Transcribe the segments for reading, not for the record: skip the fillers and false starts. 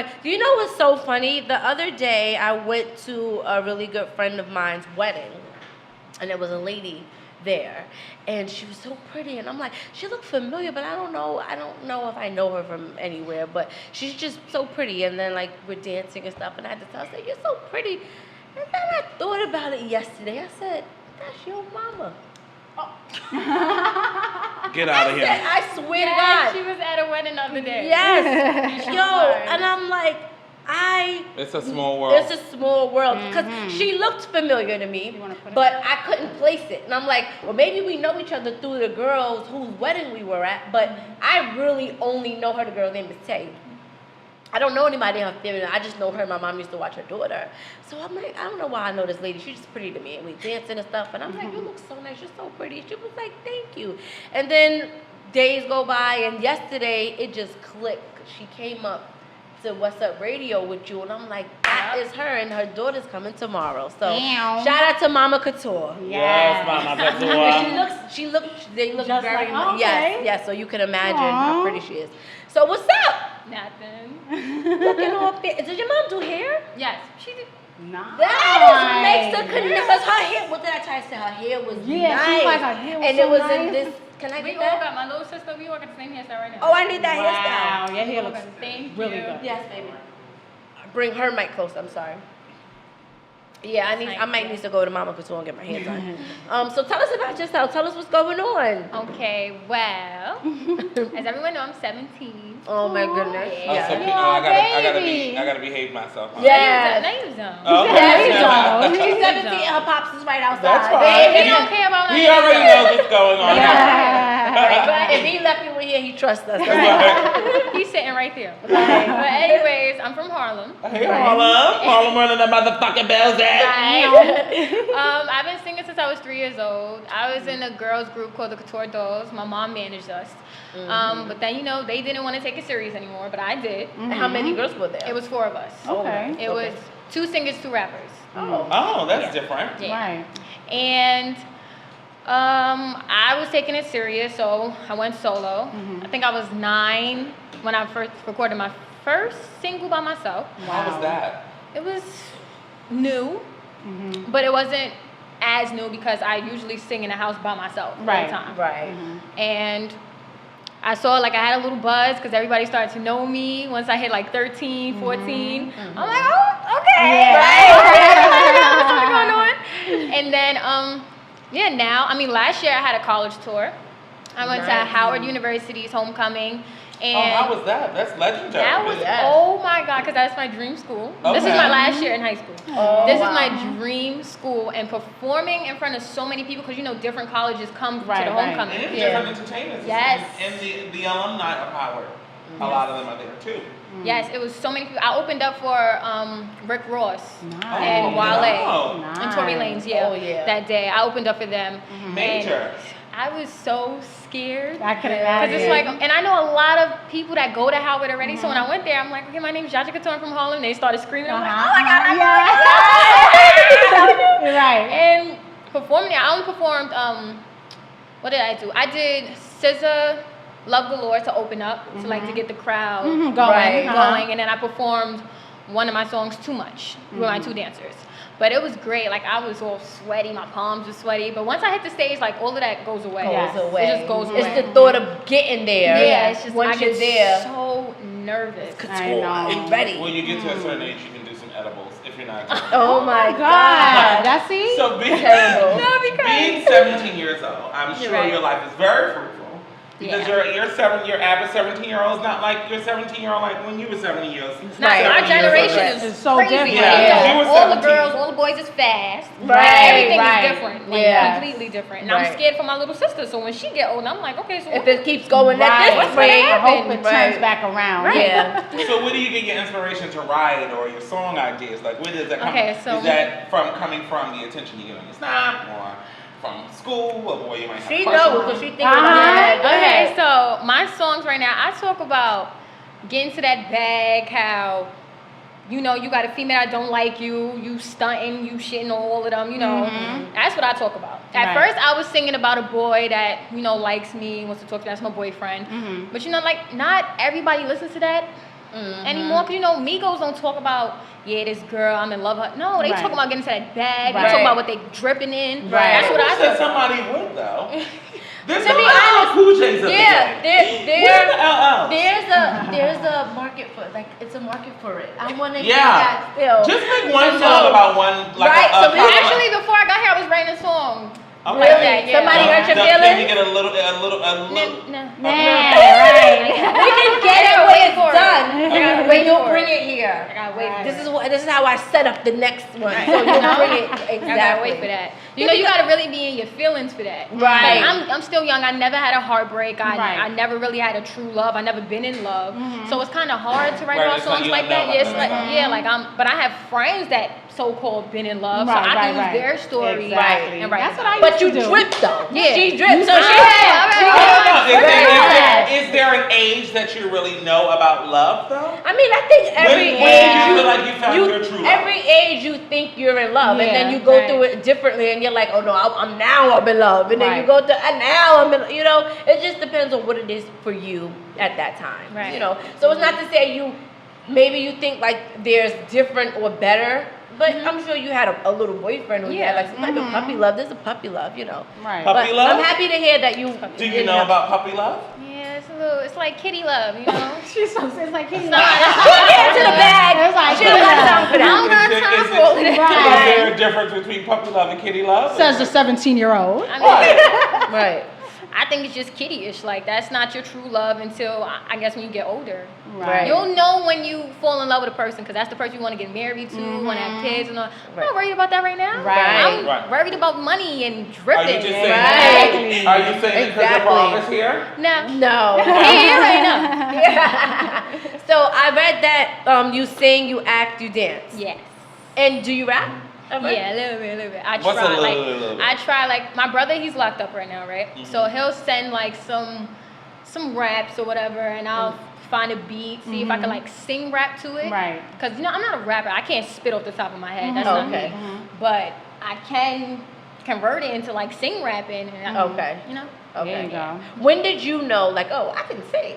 my. Do you know what's so funny? The other day I went to a really good friend of mine's wedding, and there was a lady there, and she was so pretty, and I'm like, she looked familiar, but I don't know if I know her from anywhere, but she's just so pretty. And then like we're dancing and stuff, and I had to tell her, I said, you're so pretty. And then I thought about it yesterday. I said, that's your mama. Oh. Get out of here. I swear to God. She was at a wedding the other day. Yes. Yo, and I'm like, It's a small world. It's a small world because she looked familiar to me, but I couldn't place it. And I'm like, well, maybe we know each other through the girls whose wedding we were at, but I really only know her. The girl's name is Tay. I don't know anybody in her family. I just know her. My mom used to watch her daughter. So I'm like, I don't know why I know this lady. She's just pretty to me. And we dancing and stuff. And I'm like, you look so nice. You're so pretty. She was like, thank you. And then days go by, and yesterday it just clicked. She came up to What's Up Radio with you, and I'm like, that is her, and her daughter's coming tomorrow. So shout out to Mama Couture. Yes, Mama Couture. They look Just very like, much. okay. Yes. So you can imagine how pretty she is. So what's up? Nothing. Looking all fit. Did your mom do hair? Yes, she did. Nice. That makes her connect. Because her hair, what did I try to say? Her hair was nice. She was, her hair was and so it was nice. in this. Can I We get all that? got my little sister. We all got the same hairstyle right now. Oh, I need that Wow, your hair looks Thank really you. good. hairstyle. Yes, baby. Bring her mic close. I'm sorry. Yeah, I might need to go to Mama Couture and get my hair done. So tell us about yourself. Tell us what's going on. Okay, well, as everyone knows, I'm 17. Oh my goodness. Yeah. Yeah. I gotta behave myself. Huh? Yes. Now you don't. Oh, okay. She's 17 and her pops is right outside. That's fine. Baby, he don't care about He nothing. already knows what's going on. But if he left you in here, he trusts us. He's sitting right there. But anyways, I'm from Harlem. Hey, Harlem running the motherfucking bells at. I've been singing since I was 3 years old. I was in a girls group called the Couture Dolls. My mom managed us. But then, they didn't want to take it serious anymore, but I did. And how many girls were there? It was 4 of us. Okay. It was 2 singers, 2 rappers. Oh, that's different. Yeah. Right. And I was taking it serious, so I went solo. I think I was 9 when I first recorded my first single by myself. How was that? It was new, but it wasn't as new because I usually sing in the house by myself all the time. Right. And I saw I had a little buzz because everybody started to know me once I hit 13, 14. I'm like, oh, okay. Right. What's going on? And then, now, last year I had a college tour. I went to Howard University's homecoming. And how was that? That's legendary. that was, oh my God, because that's my dream school. This is my last year in high school. This is my dream school, and performing in front of so many people, because different colleges come to the homecoming. And different entertainers. Yes. And the alumni of Howard, a lot of them are there too. Yes, it was so many people. I opened up for Rick Ross and Wow. Wale Nice. and Tory Lanez. That day I opened up for them. Major. I was so scared. I can imagine. Because it's and I know a lot of people that go to Howard already. So when I went there, I'm like, okay, my name is JaJa Lee Double Leo from Harlem. They started screaming. I'm like, oh my God, You're right. And performing there, I only performed, what did I do? I did SZA, Love Galore to open up, to get the crowd going. And then I performed one of my songs, Too Much, with my 2 dancers. But it was great. I was all sweaty. My palms were sweaty. But once I hit the stage, all of that goes away. It just goes away. It's the thought of getting there. Yeah, it's just once I you're get there. so nervous. I know. It's ready. When you get to a certain age, you can do some edibles if you're not. Oh my God. That's it. So being 17 years old, I'm sure your life is very fruitful. Because your average 17-year-old is not like your 17-year-old like when you were 17 years. Our generation is so crazy. different. Yeah. You were All the 17. girls, all the boys is fast. Right, Everything right. is different. Completely different. And I'm scared for my little sister. So when she get old, I'm like, okay, so if it keeps going at this I rate, hope it turns back around. Yeah. So where do you get your inspiration to write or your song ideas? Where does that come from? Is that coming from the attention you get on your snap or from school or where you might have She a crush knows on? because she thinks about it. Okay, so my songs right now, I talk about getting to that bag, how, you got a female that don't like you stunting, you shitting on all of them, That's what I talk about. At first, I was singing about a boy that, likes me, wants to talk to me, that's my boyfriend. But, not everybody listens to that. anymore. Because, you know, Migos don't talk about, this girl, I'm in love with her. No, they talk about getting to that bag. They talk about what they dripping in. Right. That's what I said said. Somebody would, though. There's To be honest, Cool J's up there's a market for it. Like, it's a market for it. I want to get Yeah. that still. Just make one song about one, like Right, so we Actually, before I got here, I was writing a song. Okay. Really? Somebody hurt your Can feelings? you get a little? Nah. Right. We can get it when it's done. gotta When wait you for bring it. it here. I gotta wait. This is how I set up the next one. So you bring it exactly. I gotta wait for that. You know, you gotta really be in your feelings for that. Right. I'm still young. I never had a heartbreak. I never really had a true love. I never been in love. So it's kind of hard to write about songs like that. Yeah, it's like but I have friends that so-called been in love, so I can use their story Exactly. and write. That's what I But used you to do. drip though. Yeah. She dripped. So she Is there an age that you really know about love, though? I mean, I think every When age do you feel like you found your true love? Every age you think you're in love, and then you go through it differently, and you're like, oh no, I'm in love, and then you go to now I'm in. You know, it just depends on what it is for you at that time. Right. You know, so it's not to say maybe you think like there's different or better. But I'm sure you had a little boyfriend who you had like some type of puppy love. There's a puppy love, you know. Right. Puppy But love? I'm happy to hear that you. Do you know about puppy love? Yeah, it's like kitty love, you know. She's so it's like he's She get to the bag. It's like She don't got time for I don't that. got time for all of that. Is there a difference between puppy love and kitty love? says the 17-year-old. I mean, Right. I think it's just kiddie-ish. Like, that's not your true love until, I guess, when you get older. Right. You'll know when you fall in love with a person because that's the person you want to get married to, want to have kids and all. I'm not worried about that right now. Right. I'm worried about money and Are you dripping. just saying Right. Are you saying it because your father's here? No. No. Here right now. Yeah. So I read that you sing, you act, you dance. Yes. And do you rap? Yeah, a little bit. I What's try. a little bit? I try. Like, my brother, he's locked up right now, right? So he'll send like some raps or whatever, and I'll find a beat, see if I can like sing rap to it. Right. Because you know, I'm not a rapper. I can't spit off the top of my head. That's not me. But I can convert it into like sing rapping. And You know. Okay. There you go. When did you know, like, oh, I can sing?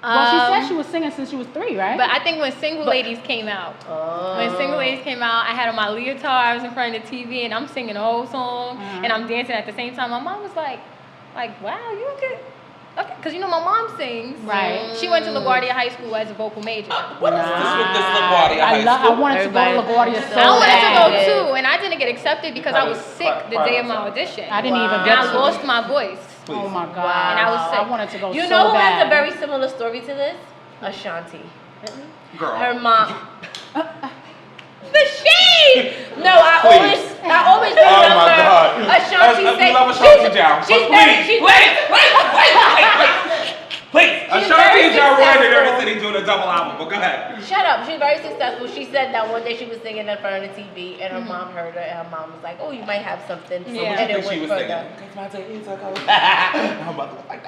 Well, she said she was singing since she was 3, right? But I think when Single Ladies came out, I had on my leotard, I was in front of the TV, and I'm singing the whole song, and I'm dancing at the same time. My mom was like, wow, you okay? Okay, because you know my mom sings. Right. She went to LaGuardia High School as a vocal major. What is this with this LaGuardia High School? I wanted to go to LaGuardia so I wanted to bad. go too, and I didn't get accepted because I was sick the day of my audition. I didn't even And get I to lost it. my voice. Oh my God. And I was sick. I wanted to go You so know who bad. has a very similar story to this? Ashanti. Girl. Her mom. The shade! No, I always Oh remember my God. Ashanti We say love Ashanti down. she's But very, please. Ashanti is our word in every city doing a double album, but go ahead. Shut up. She's very successful. She said that one day she was singing in front of the TV and her mom heard her and her mom was like, oh, you might have something. So Yeah. what And do you it think she went was further. singing?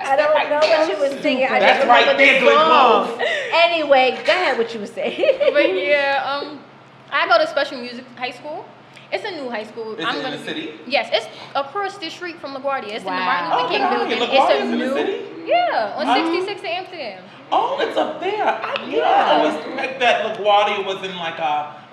I don't know what she was singing. I That's just right, remember the Glenn song. Close. Anyway, go ahead what you were saying. But yeah, I go to special music high school. It's a new high school. Is it in the city? Yes, it's across the street from LaGuardia. It's in the Wow. Martin Luther King building. LaGuardia's It's a in the new, city? yeah, on 66 in Amsterdam. Oh, it's up there. I always think that LaGuardia was in like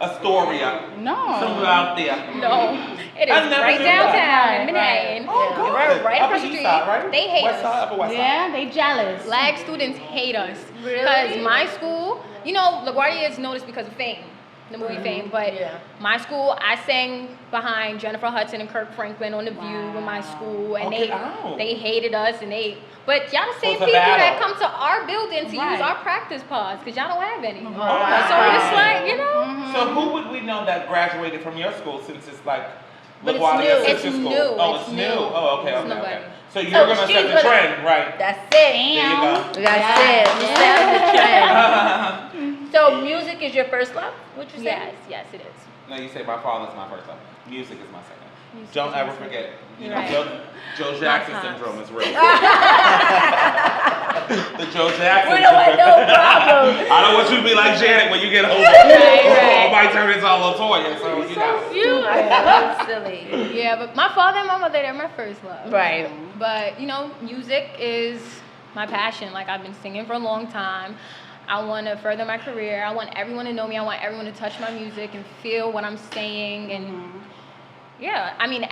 Astoria. No. Somewhere out there. No, it I is never right knew that. downtown in Manhattan. Oh, good. Right Upper across the East street. Side, right? They hate West Side, us. Upper West Side. Yeah, they jealous. Black students hate us. Really? Because my school, you know, LaGuardia is noticed because of Fame, the movie Fame. But my school, I sang behind Jennifer Hudson and Kirk Franklin on The View with my school, and they hated us, and but y'all the same it's a people that battle. come to our building to Right. use our practice pods because y'all don't have any. Wow. So it's like, you know. So who would we know that graduated from your school since it's like But it's LaGuardia new. Sister It's School? new. Oh, It's it's new. new. Oh, okay, It's okay, nobody. okay. So you're So gonna she's set the gonna- trend, right? That's it. There you go. That's it. We set the trend. So music is your first love? What you say? Yes, it is. No, you say my father's my first love. Music is my second. Music Don't is ever my forget. You know, Right. Joe Jackson pops. syndrome is real. The Joe Jackson We don't want no problem. I don't want you to be like Janet when you get older. right. Oh, my turn is all Latoya, so you know. That's silly. Yeah, but my father and my mother, they're my first love. Right. But, you know, music is my passion. Like, I've been singing for a long time. I want to further my career. I want everyone to know me. I want everyone to touch my music and feel what I'm saying. And yeah, I mean,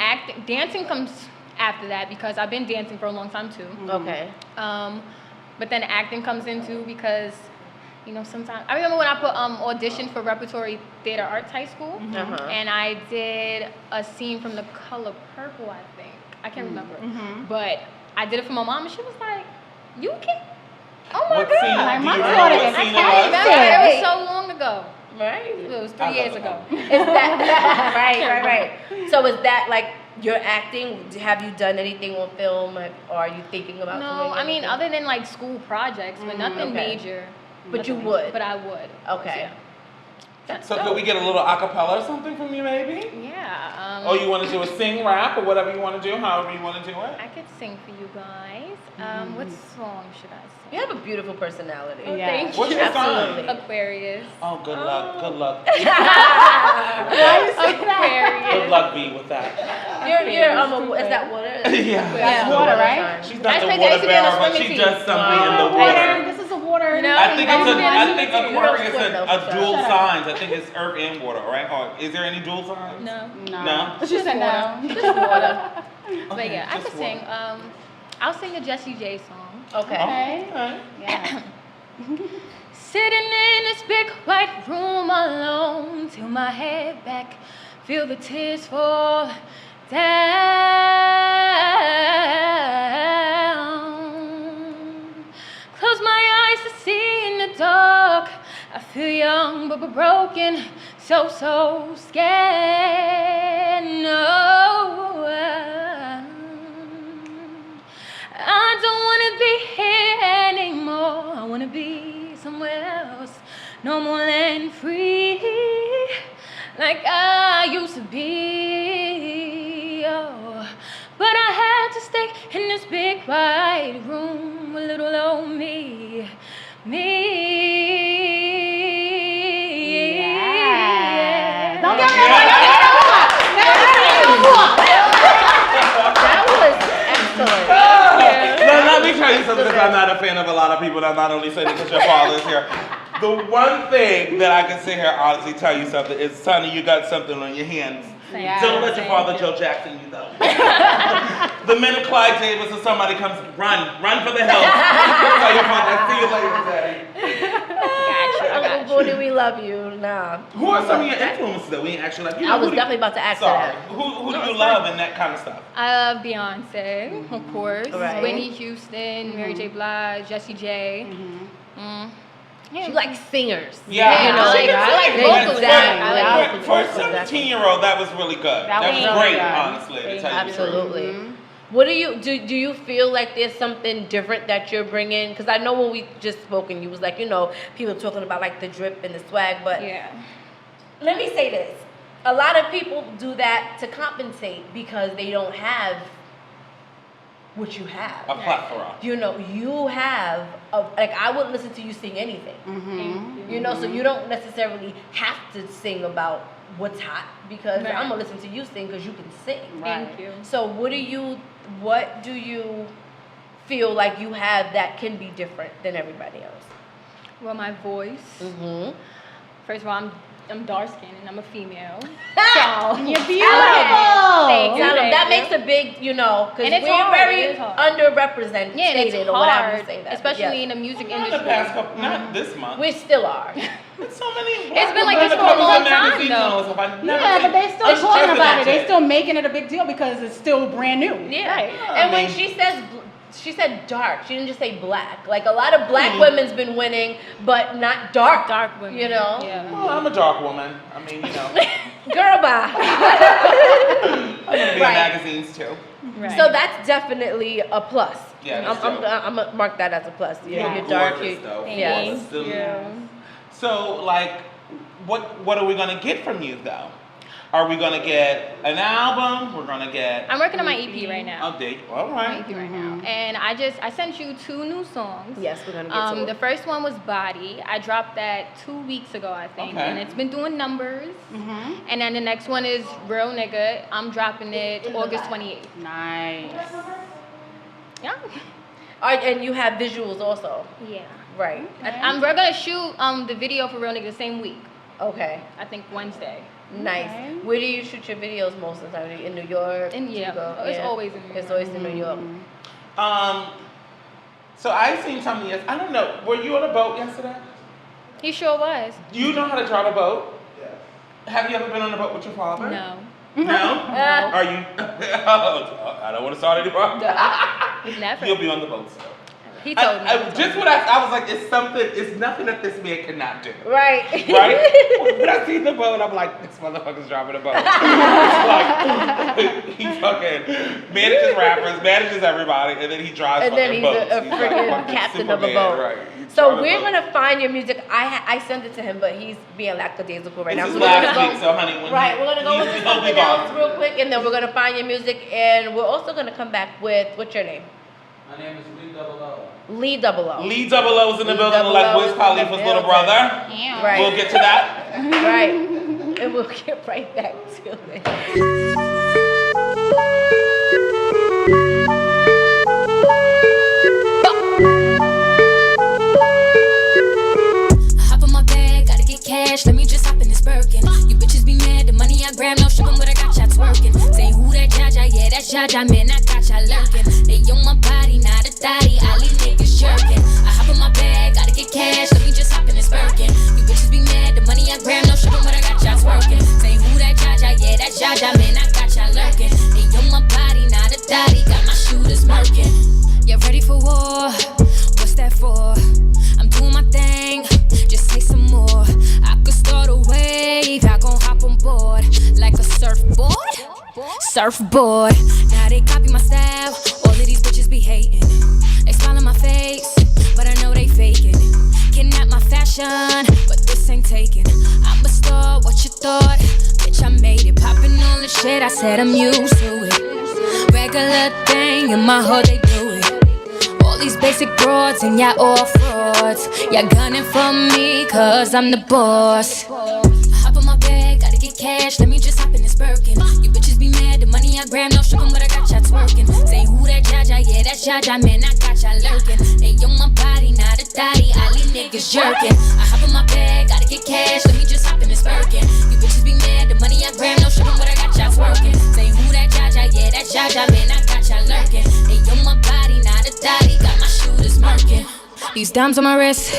dancing comes after that because I've been dancing for a long time too. Okay. But then acting comes in too because, you know, sometimes I remember when I put auditioned for Repertory Theater Arts High School, and I did a scene from The Color Purple, I think. I can't remember, but I did it for my mom, and she was like, "You can." Oh my God! Like my daughter, I can't remember. It was so long ago. Right. It was 3 years ago. Is that right? So is that like your acting? Have you done anything on film, or are you thinking about? No, doing I mean anything? other than like school projects, but nothing major. But you would. But I would. Okay. So could we get a little acapella or something from you, maybe? Yeah. You want to do a sing rap or whatever you want to do, however you want to do it? I could sing for you guys. What song should I sing? You have a beautiful personality. Oh, thank you. What's your Absolutely. song? Aquarius. Oh, good luck. Good luck. Aquarius. Good luck, B, with that. Is that water? That's water, right? She's not the I water used to be on a bearer, but swimming she team. does something in the water. This is a water. No, I think I think Aquarius is a dual signs. I think it's earth and water, right? Or is there any dual signs? No. No? She said no. Just water. But Okay, yeah, I just could sing. I'll sing a Jessie J song. Okay. Okay. Yeah. Sitting in this big white room alone, till my head back, feel the tears fall down. Close my eyes to see in the dark. I feel young but broken, so scared. No, I don't wanna be here anymore. I wanna be somewhere else, no more land free, like I used to be. Oh, but I had to stay in this big white room with little old me. Yeah. Don't get me That was excellent. No, let me tell you something, because I'm not a fan of a lot of people, and I'm not only saying it because your father is here. The one thing that I can sit here honestly tell you something is, Sonny, you got something on your hands. Don't let your father Joe Jackson you though. The minute Clyde Davis or somebody comes, run for the hills. Tell your father, see you later, Daddy. Uncle Booty, we love you. Nah. Who are some of your influences that we ain't actually like? You know, I was definitely about to ask Sorry. that. Who do you love and that kind of stuff? I love Beyonce, of course. Right. Whitney Houston, Mary J. Blige, Jessie J. She likes singers. Yeah. You know, I like vocalists. Exactly. For a 17-year-old, that was really good. That was was great, good. honestly, to tell you the truth. Absolutely. What do you feel like there's something different that you're bringing? Because I know when we just spoken, you was like, you know, people talking about like the drip and the swag, but let me say this. A lot of people do that to compensate because they don't have what you have. A plethora. You know, you have, I wouldn't listen to you sing anything. You know, so you don't necessarily have to sing about what's hot because I'm gonna listen to you sing because you can sing. Thank you. So what do you feel like you have that can be different than everybody else? Well, my voice. First of all, I'm dark skinned and I'm a female. So You're beautiful. Thank you. That makes a big, you know, because And it's we're hard, very it is hard. underrepresented Yeah, and it's or whatever hard, you say that. especially in the music Not the industry. past couple, not this month. We still are. There's so many. It's been like this for a long time, Yeah, but they still talking about it. They still making it a big deal because it's still brand new. Yeah. And when she said dark. She didn't just say black. Like a lot of black women's been winning, but not dark. Dark women. You know? Yeah. Well, I'm a dark woman. I mean, you know. Girl, bye. I'm gonna be in magazines too. Right. So that's definitely a plus. Yeah, that's I'm dope. gonna mark that as a plus. Yeah. You're dark. Gorgeous, though. Yes. Thank you. So, like, what are we gonna get from you though? Are we gonna get an album? We're gonna get. I'm working on my EP right now. Oh, all right. EP right now. And I sent you 2 new songs. Yes, we're gonna get to it. The first one was Body. I dropped that 2 weeks ago, I think. Okay. And it's been doing numbers. And then the next one is Real Nigga. I'm dropping it August 28th. Nice. Yeah. And you have visuals also. Yeah. Right. We're gonna shoot the video for Real Nigga the same week. Okay. I think Wednesday. Nice. Okay. Where do you shoot your videos most of the time? In New York? It's always in New York. It's always in New York. So I seen something yes. I don't know. Were you on a boat yesterday? He sure was. You know how to drive a boat? Yeah. Have you ever been on a boat with your father? No. No? Are you? I don't want to start anymore. Never. You'll be on the boat still. He told me. I was like, it's nothing that this man cannot do. Right. Right? When I see the boat, I'm like, this motherfucker's driving a boat. Like, he fucking manages rappers, manages everybody, and then he drives fucking boats. And then he's a freaking captain of a boat. Right. So we're going to find your music. I sent it to him, but he's being lackadaisical right now. This is last week, so honey. We're going to go into something else real quick, and then we're going to find your music, and we're also going to come back with, what's your name? My name is Lee Double Leo. Lee Double O. Lee Double O's in the building, like Wiz Khalifa's little brother. Yeah. Right. We'll get to that. Right. And we'll get right back to it. Hop on my bag, gotta get cash, let me just hop in this Birkin. You bitches be mad, the money I grab, no shipping, but I got y'all twerking. Say who that JaJa, yeah, that's JaJa, man, I got y'all lurking. They on my body, not a thotty, I leave niggas jerking. I hop on my bag, gotta get cash, let me just hop in this Birkin. You bitches be mad, the money I grab, no shipping, but I got y'all twerking. Say who that JaJa, yeah, that's JaJa, man, I got y'all lurking. They on my body, not a thotty, got my shooters murking. You ready for war? What's that for? I'm doing my thing, just say some more. I could start a wave, I gon' hop on board like a surfboard. Surfboard. Now they copy my style, all of these bitches be hating. They smile in my face, but I know they faking. Kidnap my fashion, but this ain't taking. I'm a star, what you thought? Bitch, I made it. Popping all the shit, I said I'm used to it. Regular thing, in my hood they do it. All these basic broads and y'all all frauds. Y'all gunning for me, cause I'm the boss. Hop on my bag, gotta get cash, let me just hop in this Birkin. You bitches be mad, the money I grab, no shipping, but I got y'all twerking. Say who that JaJa, yeah, that's JaJa, man, I got y'all lurking. They on my body, not a thotty, I leave niggas jerking. I hop on my bag, gotta get cash, let me just hop in this Birkin. You bitches be mad, the money I grab, no shipping, but I got y'all twerking. Say who that JaJa, yeah, that's JaJa, man, I got y'all lurking. They on my body, not a thotty, got my shooters murking. These dimes on my wrist,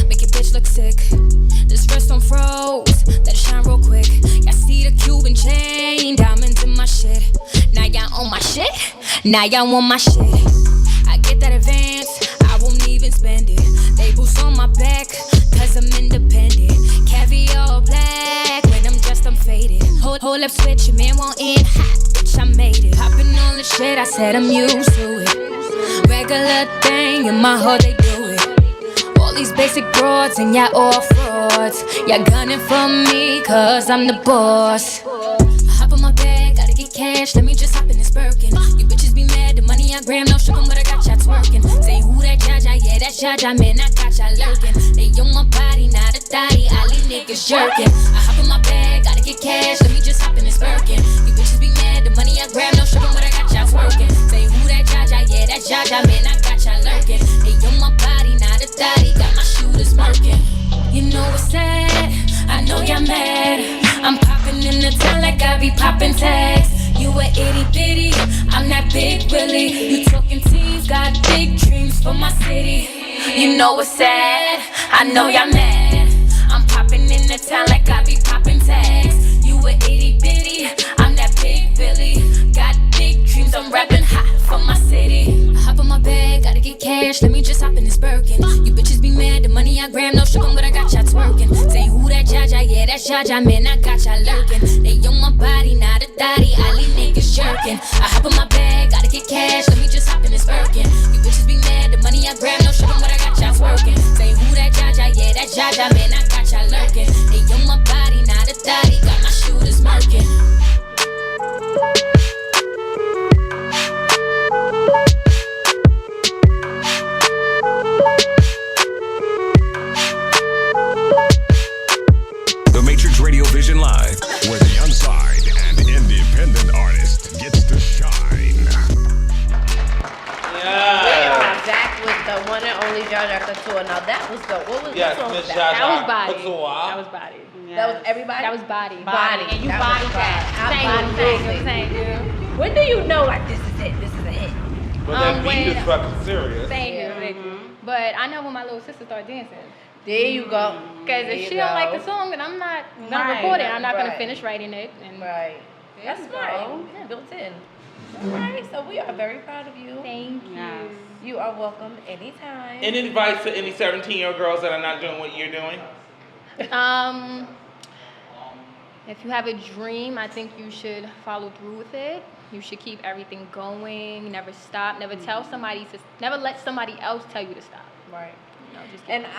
make your bitch look sick. This wrist on froze, let it shine real quick. Y'all see the Cuban chain, diamonds in my shit. Now y'all on my shit, now y'all want my shit. I get that advance, I won't even spend it. Labels on my back, cause I'm independent. Caviar black, when I'm dressed I'm faded. Hold up switch, your man won't in hot, bitch I made it. Popping all the shit, I said I'm used to it. Regular thing, in my hood they do it. All these basic broads and y'all all frauds. Y'all gunning for me, cause I'm the boss. Hop on my bag, gotta get cash, let me just hop in this Birkin. You bitches be mad, the money I grab, no shipping, but I got y'all twerking. Say who that JaJa, yeah, that's JaJa, man, I got y'all lurking. They on my body, not a thotty, I leave niggas jerking. I hop on my bag, gotta get cash, let me just hop in this Birkin. You bitches be mad, the money I grab, no shipping, but I got y'all twerking. Say who that JaJa, yeah, that's JaJa, man, I got y'all lurking. They on my body, not a thotty, got my shooters murking. You know what's sad, I know y'all mad. I'm popping in the town like I be popping tags. You a itty bitty, I'm that big Willie. You talking teams, got big dreams for my city. You know what's sad, I know y'all mad. I'm popping in the town like I be popping tags. You a itty bitty, I'm that big Billy. Got big dreams, I'm rapping hot for my city. I hop on my bag, gotta get cash, let me just hop in this Birkin. You bitches be mad, the money I grab, no shipping, but I got y'all twerking. Say who that JaJa, yeah, that's JaJa, man, I got y'all lurking. They on my body, not a thotty, I leave niggas jerking. I hop on my bag, gotta get cash, let me just hop in this Birkin. You bitches be mad, the money I grab, no shipping, but I got y'all twerking. Say who that JaJa, yeah, that's JaJa, man, I got y'all lurking. They on my body, not a thotty, got my shooters murking. The Matrix Radio Vision Live, where the unsigned and independent artist gets to shine. Yeah. We are back What's dope? What was Yes, what song Miss was that? JaJa. That was body. Couture. That was body. That was everybody? That was body. Body. And you That bodied was that. Thank you. When do you know, like, this is it, this is a hit? But that beat is when- fucking serious. Thank you. But I know when my little sister started dancing. There you go. Because if she don't like the song, then I'm not gonna record it. I'm not gonna Right. finish writing it. And Right. That's you right. go. Yeah, built in. All right, so we are very proud of you. thank you. Yes. You are welcome anytime. Any advice to any 17-year-old girls that are not doing what you're doing? If you have a dream, I think you should follow through with it. You should keep everything going, never stop, never never let somebody else tell you to stop. Right. You know, just keep And going.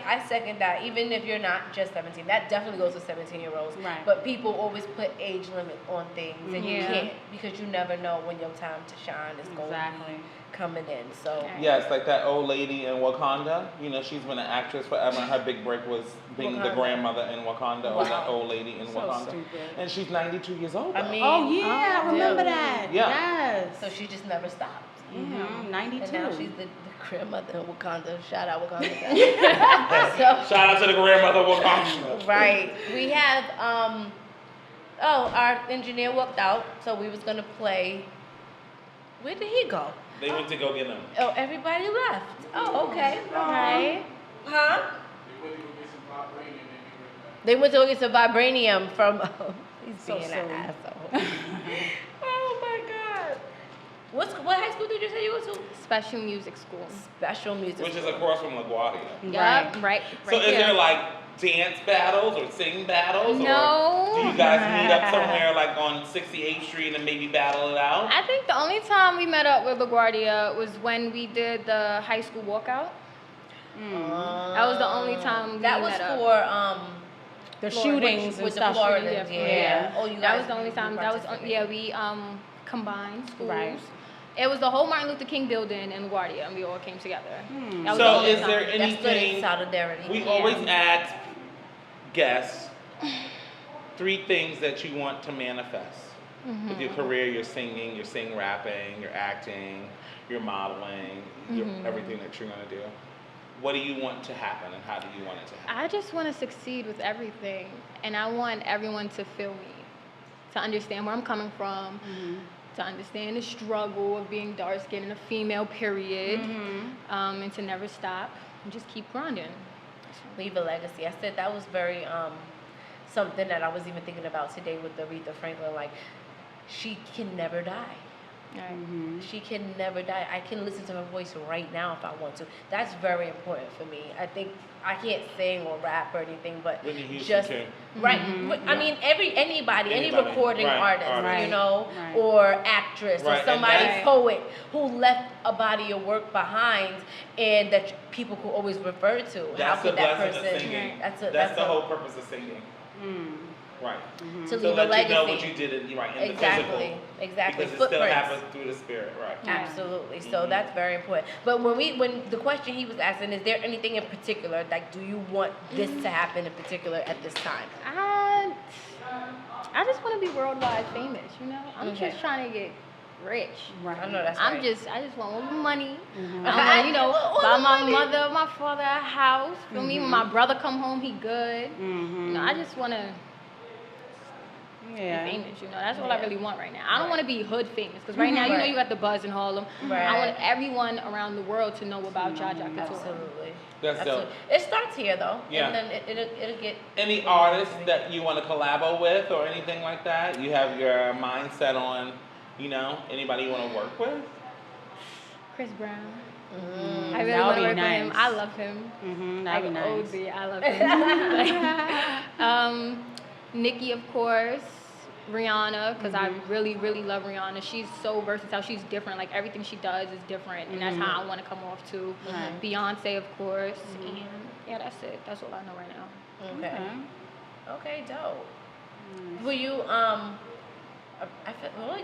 I second that, even if you're not just 17. That definitely goes to 17-year-olds. Right. But people always put age limit on things, and you Yeah. can't, because you never know when your time to shine is going to Exactly. be coming in. So, Yes, like that old lady in Wakanda. You know, she's been an actress forever, and her big break was being the Wakanda. grandmother in Wakanda, or that old lady in So Wakanda. stupid. And she's 92 years old. I now. mean, Oh, yeah, I remember yeah. that. Yeah. Yes. So she just never stopped. Mhm, 92. And now she's the grandmother in Wakanda. Shout out Wakanda. So, Shout out to the grandmother of Wakanda. right. We have, our engineer walked out, so we was going to play. Where did he go? They went to go get them. Oh, everybody left. Oh, okay. Okay. Huh? They went to go get some vibranium from. He's So being an silly. asshole. Oh my God. What high school did you say you went to? Special music school. Special music. Which is across from LaGuardia. Yup, right. So is here. there like dance battles or sing battles? No. Or do you guys meet up somewhere like on 68th Street and maybe battle it out? I think the only time we met up with LaGuardia was when we did the high school walkout. That was the only time we That was met up. for The Florida, shootings and with the stuff. Floridans. Yeah. Yeah. Oh, you guys. That was the only time. That was participated. we combined schools. Right. It was the whole Martin Luther King building in LaGuardia, and we all came together. That was the So only is there time. That's good in anything, solidarity. we always ask guests 3 things that you want to manifest with your career, your singing, your rapping, your acting, your modeling, your, everything that you're gonna do. What do you want to happen and how do you want it to happen? I just want to succeed with everything, and I want everyone to feel me, to understand where I'm coming from, to understand the struggle of being dark-skinned and a female, period, and to never stop and just keep grinding. Leave a legacy. I said that was very something that I was even thinking about today with Aretha Franklin. Like, she can never die. She can never die. I can listen to her voice right now if I want to. That's very important for me. I think I can't sing or rap or anything, but Whitney Houston just too. right. I mean, anybody, any Anybody. recording Right, artist, artist. you know, Right. or actress, Right, or and somebody that's- poet who left a body of work behind, and that people could always refer to. That's How the could that blessing person? of singing. That's the whole purpose of singing. Right. to So leave a let legacy. you know what you did in the Exactly. physical. Exactly. Because it still Footprints. happens through the spirit, right? Absolutely. So that's very important. But when the question he was asking, is there anything in particular, like, do you want this to happen in particular at this time? I just want to be worldwide famous, you know? I'm Okay. just trying to get rich. I know that's I right. just want all the money. Mm-hmm. I want, All buy the my money. mother, my father a house. Feel me? Mm-hmm. When my brother come home, he good. You know, I just want to be famous, you know? That's all I really want right now. I don't want to be hood famous, because right now, you know, Right. you got the buzz in Harlem. Right. I want everyone around the world to know about JaJa Couture. Absolutely. That's dope. Absolutely. It starts here though, Yeah. and then it'll get. Any artists that you want to collabo with or anything like that? You have your mindset on, you know, anybody you want to work with? Chris Brown. Mm-hmm. I really That would want to be work with him. nice. I love him. That'd be Like, nice. OD, I love him. Nicki, of course. Rihanna, because I really, really love Rihanna. She's so versatile. She's different. Like, everything she does is different, and that's how I want to come off too. Right. Beyonce, of course, and yeah, that's it. That's all I know right now. Okay. Okay, dope. Will you well,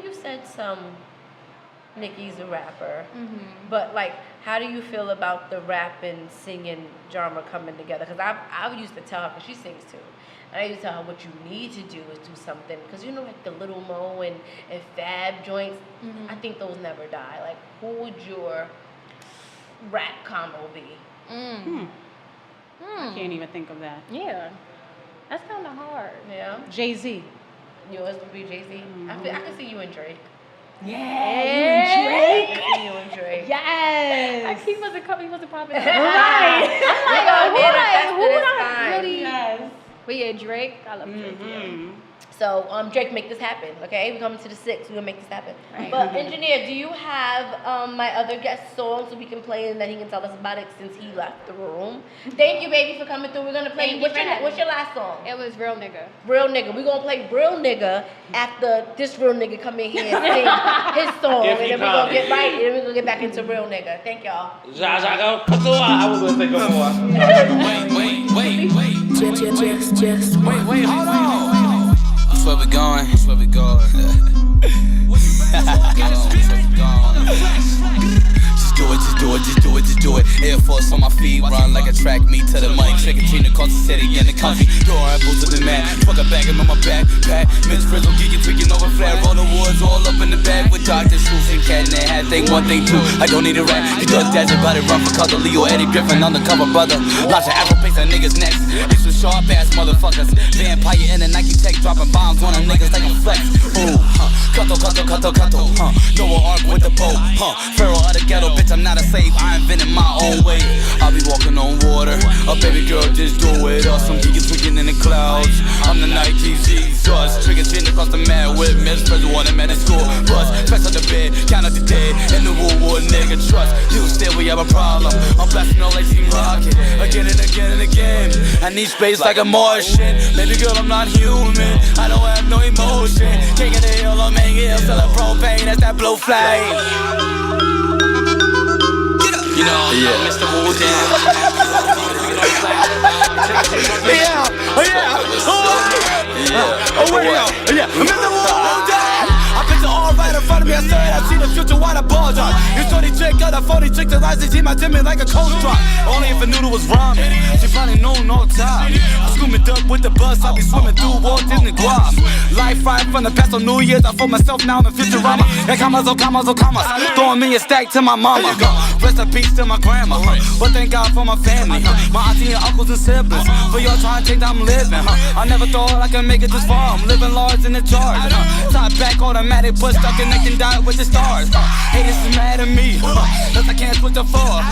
you said Nicki's a rapper, but like, how do you feel about the rap and singing genre coming together? Because I used to tell her, because she sings too, and I used to tell her what you need to do is do something, because you know, like the Little Mo and Fab joints, I think those never die. Like, who would your rap combo be? can't even think of that. Yeah. That's kind of hard. Yeah. Jay-Z. Yours would be Jay-Z. I can see you and Drake. Yeah. I can see you and Drake. Yes. He wasn't popping. Right. Who would I Fine. really? Yes. But yeah, Drake. I love Drake. Yeah. So, Drake, make this happen, okay? We're coming to the 6. We're gonna make this happen. Right. But engineer, do you have my other guest song so we can play and then he can tell us about it since he left the room? Thank you, baby, for coming through. We're gonna play. What's your last song? It was Real Nigga. Real Nigga. We're gonna play Real Nigga after this real nigga come in here and sing his song, and then we're gonna get right, and then we're gonna get back into Real Nigga. Thank y'all. JaJa, go. I was gonna say go more. Wait, hold on. That's where we going. That's where we going. Just do it. Air Force on my feet, run like a track meet to the mic. Shaking Tina across the city and the country. Door and boots of the man. Fuck a bag on my backpack. Mitch Frizzle geeking, tweaking over flat. Roll the woods all up in the bag with Dr. Seuss and Cat and they had thing 1, thing 2. I don't need a rap. He does dash about it, run for color. Leo, Eddie Griffin, undercover brother. Lots of Afro face on niggas next. These some sharp ass motherfuckers. Vampire in the Nike Tech, dropping bombs on them niggas like a flex. Ooh, Kato, no arc with the boat, Pharaoh of the ghetto, bitch, I'm not a slave, I invented my own way. I'll be walking on water, a baby girl just do it. Or some geeking tweaking in the clouds. I'm the Nike Jesus, trigger chin across the mat with Miss President, one at the school bus. Press on the bed, count up the dead, and the war nigga trust. Houston, we have a problem. I'm blasting all like Team Rocket, again and again and again. I need space like a Martian. Baby girl, I'm not human, I don't have no emotion. King of the hill, I'm hanging here, selling propane, that's that blue flame. You know, yeah. Mr. Wu Down. Yeah. Mr. Wu Down. I picture all right in front of me. I said I see the future while the balls on. You saw the chick, got a phony chick to rise to team. I did me like a cold drop. Only if a noodle was ramen. She probably known all time. I swimming up with the bus. I be swimming through Walt Disney Guam. Life right from the past on New Year's. I for myself now I'm in Futurama. And commas. Throwing me a stack to my mama. Rest in peace to my grandma. But thank God for my family. My auntie and uncles and siblings. For y'all trying to take that I'm living. I never thought I could make it this far. I'm living large in the charge. Top back automatic, but stuck and neck and die with the stars. Haters is mad at me. Cause I can't switch the floor.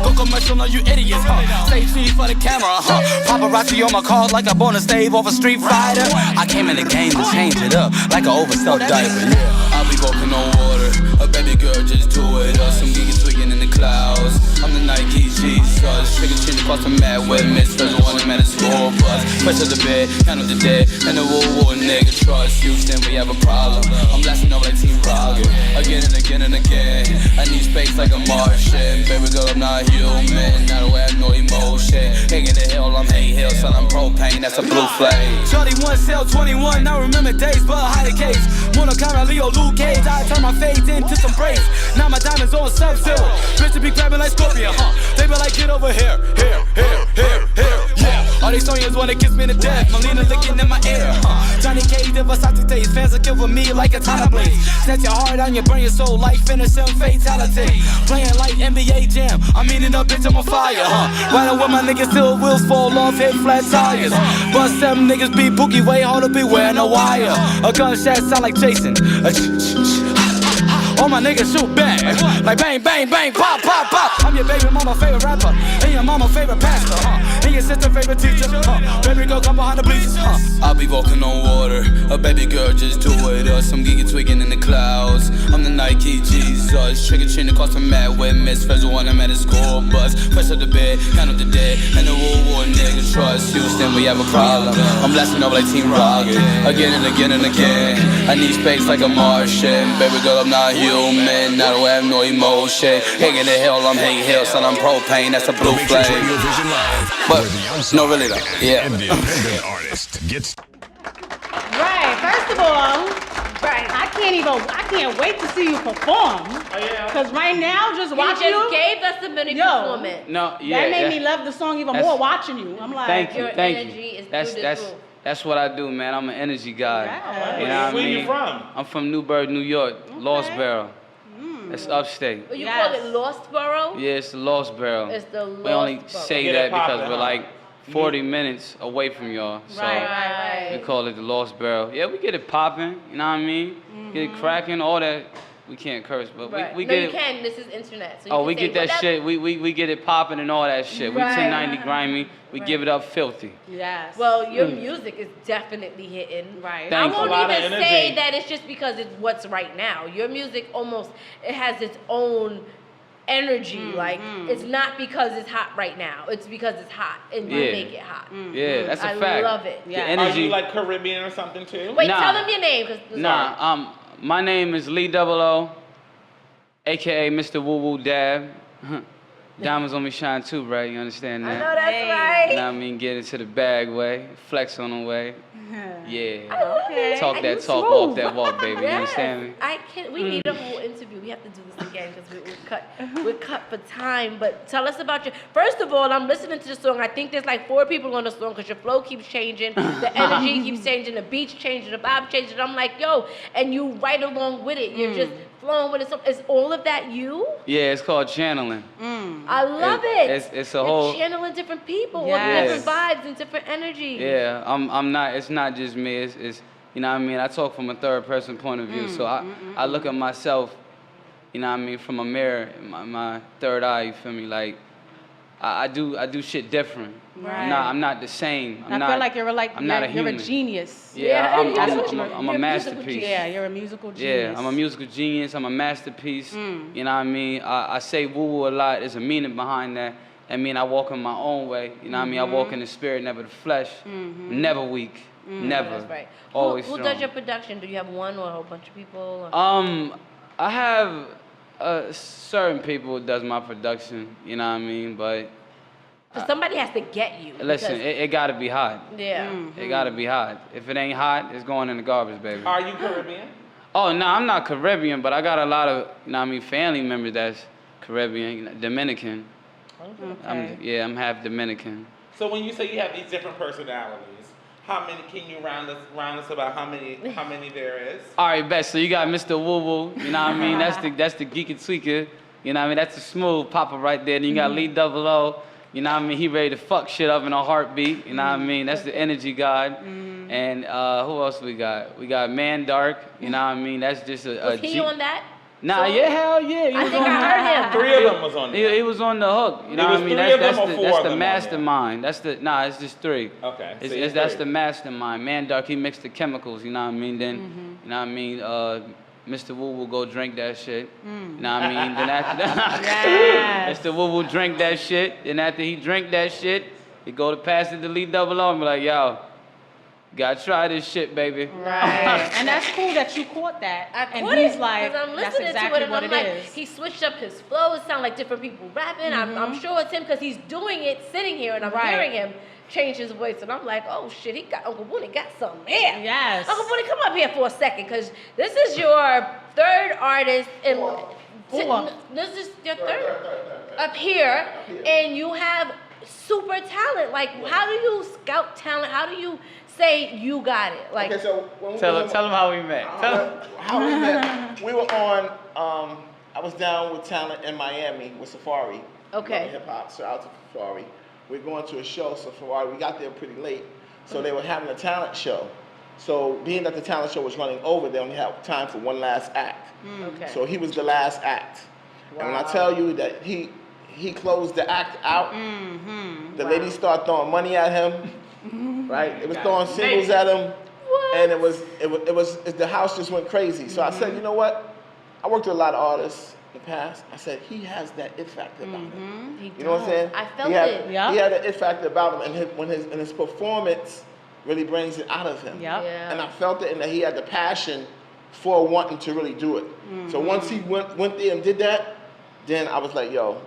Go commercial on you idiots. Say cheese for the camera. Paparazzi on my calls like I'm on a stave off a Street Fighter. I came in the game to change it up like an overstuffed diaper. Yeah, I'll be walking on water. A baby girl just do it. Or some geeking tweaking in the clouds. I'm the Nike Jesus. Trigger chin across the mat with Miss Frizzle on the at school bus. Press of the bed, count up the dead, and the war nigga trust. Houston, we have a problem. I'm blasting over like Team Rocket, again and again and again. I need space like a Martian. Baby girl, I'm not human. I don't have no emotion. Hanging the hill, I'm hanging hill, son, I'm propane. That's a blue flame. Shorty 1 cell 21. Now remember days, but higher case. Monocamera, Leo, Luke Cage. I turn my fades into some braids. Now my diamonds on Sub-Zero. Bitch be grabbing like Scorpion, They be like, get over here, yeah. All these Sonyas wanna kiss me to death. Melina licking in my ear, Johnny K, the Versace taste. Fans are killing me like a Tana Blaze. Snatch your heart on your burn your soul like finishing fatality. Playing like NBA Jam, I'm eating up, bitch, I'm on fire, Riding with my niggas till wheels fall off, hit flat tires. Bust them niggas be boogie, way harder, be wearing a wire. A gunshot sound like Jason. All my niggas shoot back, like bang, bang, bang, pop, pop, pop. I'm your baby mama favorite rapper, and your mama favorite pastor, and your sister favorite teacher, Baby girl come behind the bleachers, I'll be walking on water, a baby girl just do it, or some geeky tweaking in the clouds. I'm the Nike Jesus, trigger chin across the mat with Miss Frizzle on at the school bus. Press up the bed, count up the dead, and the war nigga trust. Houston, we have a problem. I'm blasting over like Team Rocket, again and again and again. I need space like a Martian. Baby girl, I'm not human, I don't have no emotion. Hanging the hill, I'm hanging hill, son, I'm propane, that's a blue flame. But, no really though, yeah. Independent artist gets. Right, first of all, I can't wait to see you perform. Oh yeah. Cause right now, just watching you. Gave us a mini performance. No, yeah. That made me love the song even more watching you. I'm like, thank you. Energy is That's what I do, man. I'm an energy guy. Yeah. You know what I mean? Where you from? I'm from Newburgh, New York, Lost Barrel. It's upstate. You call it Lost Borough? Yeah, it's the Lost Barrel. It's the Lost We only Borough. say that because we're like 40 minutes away from y'all. So Right. we call it the Lost Barrel. Yeah, we get it popping, you know what I mean? Get it cracking, all that. We can't curse, but we no, get you it. can. This is internet. So you Oh, we can get say that shit. We get it popping and all that shit. We 1090 grimy. We give it up filthy. Yes. Well, your music is definitely hitting. Right. Thank I won't A lot of even energy. say that it's just because it's what's right now. Your music it has its own energy. Like, it's not because it's hot right now. It's because it's hot and you Yeah. make it hot. Yeah, that's a I fact. love it. The Yeah. Are energy. you like Caribbean or something too? Wait, Nah. tell them your name. My name is Lee Double O, aka Mr. Woo Woo Dab. Diamonds on me shine too, right? You understand I know that? that's right. You know what I mean? Get into the bag way, flex on the way. Yeah. Okay. Talk And that you talk, smooth. walk that walk, baby. You understand me? I can't. We need a whole interview. We have to do this again because we're cut for time. But tell us about your. First of all, I'm listening to the song. I think there's like 4 people on the song because your flow keeps changing, the energy keeps changing, the beats changing, the vibe changing. I'm like, yo, and you right along with it. You're just flowing with it. So is all of that you? Yeah, it's called channeling. I love it. It's a You're whole. channeling different people Yes. with different vibes and different energy. Yeah, I'm not. It's not just me. It's you know what I mean. I talk from a third person point of view, so I look at myself, you know what I mean, from a mirror, my third eye. You feel me? Like I do shit different. Right. I'm not the same. I feel like you're a human. genius. Yeah, I'm You're a a musical masterpiece. genius. Yeah, you're a musical genius. Yeah, I'm a musical genius. I'm a masterpiece. You know what I mean? I say woo-woo a lot. There's a meaning behind that. I mean, I walk in my own way. You know what I mean? I walk in the spirit, never the flesh. Never weak. Never. That's right. Always Who strong. does your production? Do you have one or a whole bunch of people? I have certain people who does my production. You know what I mean? But Because somebody has to get you. listen, because- it gotta be hot. yeah. It gotta be hot. If it ain't hot, it's going in the garbage, baby. Are you Caribbean? Oh, no, I'm not Caribbean, but I got a lot of, you know what I mean, family members that's Caribbean, you know, Dominican. Okay. I'm half Dominican. So when you say you have these different personalities, how many can you round us about how many there is? All right, bet. So you got Mr. Woo Woo, you know what I mean? That's the Gett2KnowMe, you know what I mean? That's the smooth papa right there. Then you got Lee Double O, you know what I mean? He ready to fuck shit up in a heartbeat, you know what I mean? That's the energy god. And who else we got? We got Man Dark, you know what I mean? That's just a Was he on that? Nah, yeah, hell yeah. He I was think on I heard him. 3 of them was on there. He was on the hook, you know It what was I mean? 3 of them or 4 that's of the them on there? mastermind. It's just 3. Okay, so It's, you're that's 3. the mastermind. Man Dark, he mixed the chemicals, you know what I mean? Then, you know what I mean? Mr. Woo will go drink that shit. You know what I mean? Then after Yes. Mr. Woo will drink that shit. Then after he drink that shit, he go to pass it to Lee Double O and be like, yo, gotta try this shit, baby. Right. And that's cool that you caught that. I and he's like, because I'm that's listening exactly to it, and what I'm it like, is. he switched up his flow. It sounds like different people rapping. I'm sure it's him because he's doing it sitting here, and I'm Right. hearing him change his voice, and I'm like, oh shit, Uncle Booney got something here. Yes. Uncle Booney, come up here for a second, because this is your 3rd artist, and this is your 3rd up here, and you have super talent. Like, how do you scout talent? How do you say you got it? Like, Okay, so when we Tell was him how we met. how we met. We were on. I was down with talent in Miami with Safari. Okay. Hip hop. So out to Safari. We're going to a show. So Safari, we got there pretty late. So they were having a talent show. So being that the talent show was running over, they only had time for one last act. okay. So he was the last act. And when I tell you that he closed the act out, the ladies started throwing money at him. Right? It was throwing singles at him. And it was the house just went crazy. So I said, you know what? I worked with a lot of artists in the past. I said, he has that it factor about him. You know what I'm saying? I felt he had, it. Yep. He had an it factor about him, and his performance really brings it out of him. Yep. Yeah. And I felt it, and that he had the passion for wanting to really do it. So once he went there and did that, then I was like, yo,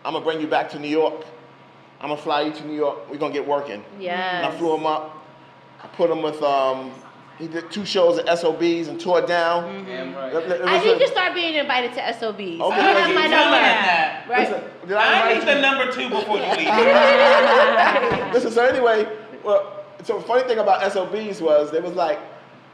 I'm gonna bring you back to New York. I'm gonna fly you to New York. We're gonna get working. Yes. And I flew him up. I put him with, he did 2 shows at SOBs and toured down. Damn right. I need to start being invited to SOBs. Okay. You have my number. Right. Listen, did I invite need you? the number 2 before you leave. Listen, so anyway, so the funny thing about SOBs was, they was like,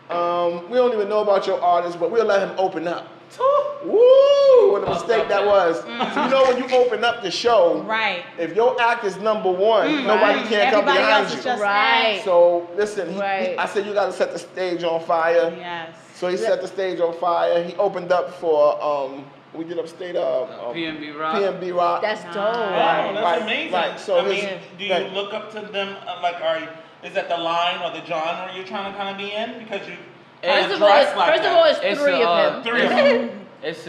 we don't even know about your artist, but we'll let him open up. Woo! What a mistake that was. So you know when you open up the show, Right. if your act is number one, nobody can come Everybody behind else you. is just Right. So listen, Right. I said you got to set the stage on fire. Yes. So he set the stage on fire. He opened up for we did upstate PNB Rock. PNB Rock. That's dope. Wow, that's Right, amazing. right. So I his- mean, do you right. look up to them? Is that the line or the genre you're trying to kind of be in? Because you First of all, it's It's three a, of him. Three of them. It's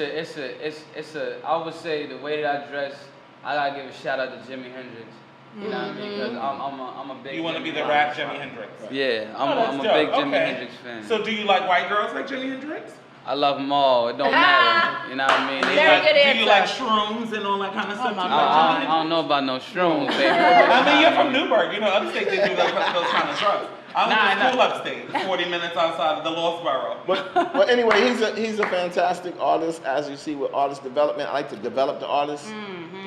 a, I would say the way that I dress, I gotta give a shout out to Jimi Hendrix. You know what I mean? Because I'm a big. You want to be the Jimi rap fan. Jimi Hendrix. Yeah, Oh, I'm a that's big dope. Jimi Okay. Hendrix fan. So do you like white girls like Jimi Hendrix? I love them all. It don't matter. You know what I mean? They Very like- good Do you like answer. shrooms and all that kind of stuff? my too, God. like Jimi I don't know about no shrooms, baby. I mean, you're from Newburgh. You know, upstate they do those kind of drugs. I went to Nah, school upstate, 40 minutes outside of the Lost Borough. But anyway, he's a fantastic artist. As you see with artist development, I like to develop the artists.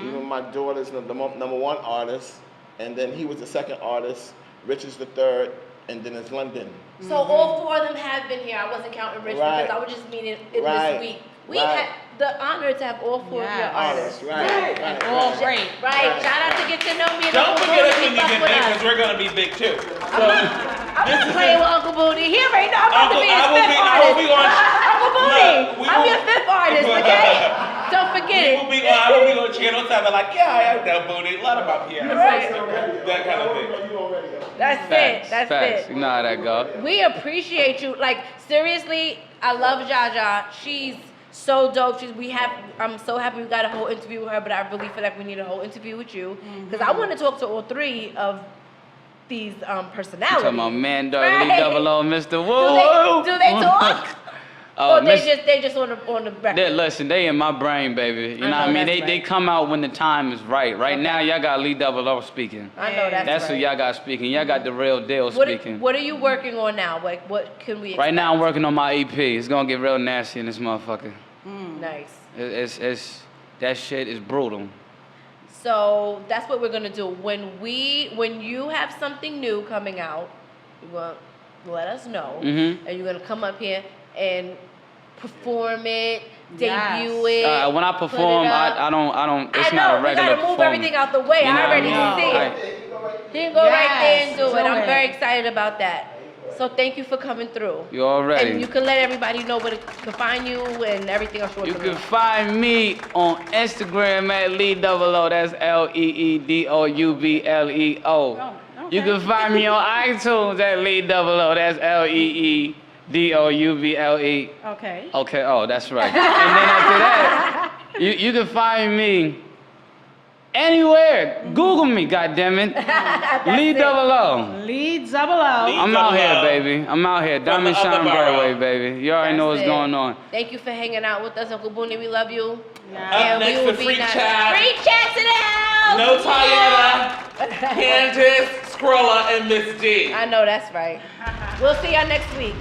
Even my daughter's the number one artist, and then he was the second artist. Rich is the third, and then it's London. So all four of them have been here. I wasn't counting Rich Right. because I was just meaning it Right. this week. We Right. had the honor to have all four of your artists. Right. All great. Right. Shout out to Get to Know Me. and Don't Uncle forget us Booty. when you Fuck get with big, us. because we're going to be big too. I'm not playing with Uncle Booty. He already know I'm about to be his I will fifth be artist. on. Uncle Booty, Look, we I'm will- your fifth artist, okay? Don't forget it. I will be on Channel 7 like, yeah, I know Booty. Let him up here. Right. That kind of thing. That's it. That's Facts. it. You know how that go. We appreciate you. Like, seriously, I love JaJa. She's so dope. I'm so happy we got a whole interview with her, but I really feel like we need a whole interview with you. Because I want to talk to all three of these personalities. Talking about Mando, Right. Lee Double O, Mr. Woo. Do they talk? Oh, Or they Miss- just on the record? Listen, they in my brain, baby. You I know what I know mean? that's They right. come out when the time is right. Right now, y'all got Lee Double O speaking. I know That's right. who y'all got speaking. Y'all got the real deal What speaking. are you working on now? Like, what can we expect? Right now, I'm working on my EP. It's gonna get real nasty in this motherfucker. Nice. It's that shit is brutal. So that's what we're gonna do. When you have something new coming out, you want let us know, Mhm. and you're gonna come up here and perform it, Yes. debut it. When I put it perform, up. I don't. It's I know, not a we regular gotta move performance. everything out the way. You know I already what I mean? see Like, it. You can go right there and Yes, do it. do I'm it. very excited about that. So thank you for coming through. You already. And you can let everybody know where to find you and everything else you want You to can know. find me on Instagram at Lee Double O. That's LeeDoubleo. You can find me on iTunes at Lee Double O. That's LeeDouble. Okay. Okay. Oh, that's right. And then after that, you can find me anywhere. Google me, goddammit. Lee Double O. Lee Double O. I'm out here, baby. I'm out here. Diamond the other Shine borough. Broadway, baby. You already know what's That's it. going on. Thank you for hanging out with us, Uncle Booney. We love you. Up next, the free chat. Free chat to the house. No Tiana, Candace, Scrolla, and Miss D. I know that's right. We'll see y'all next week.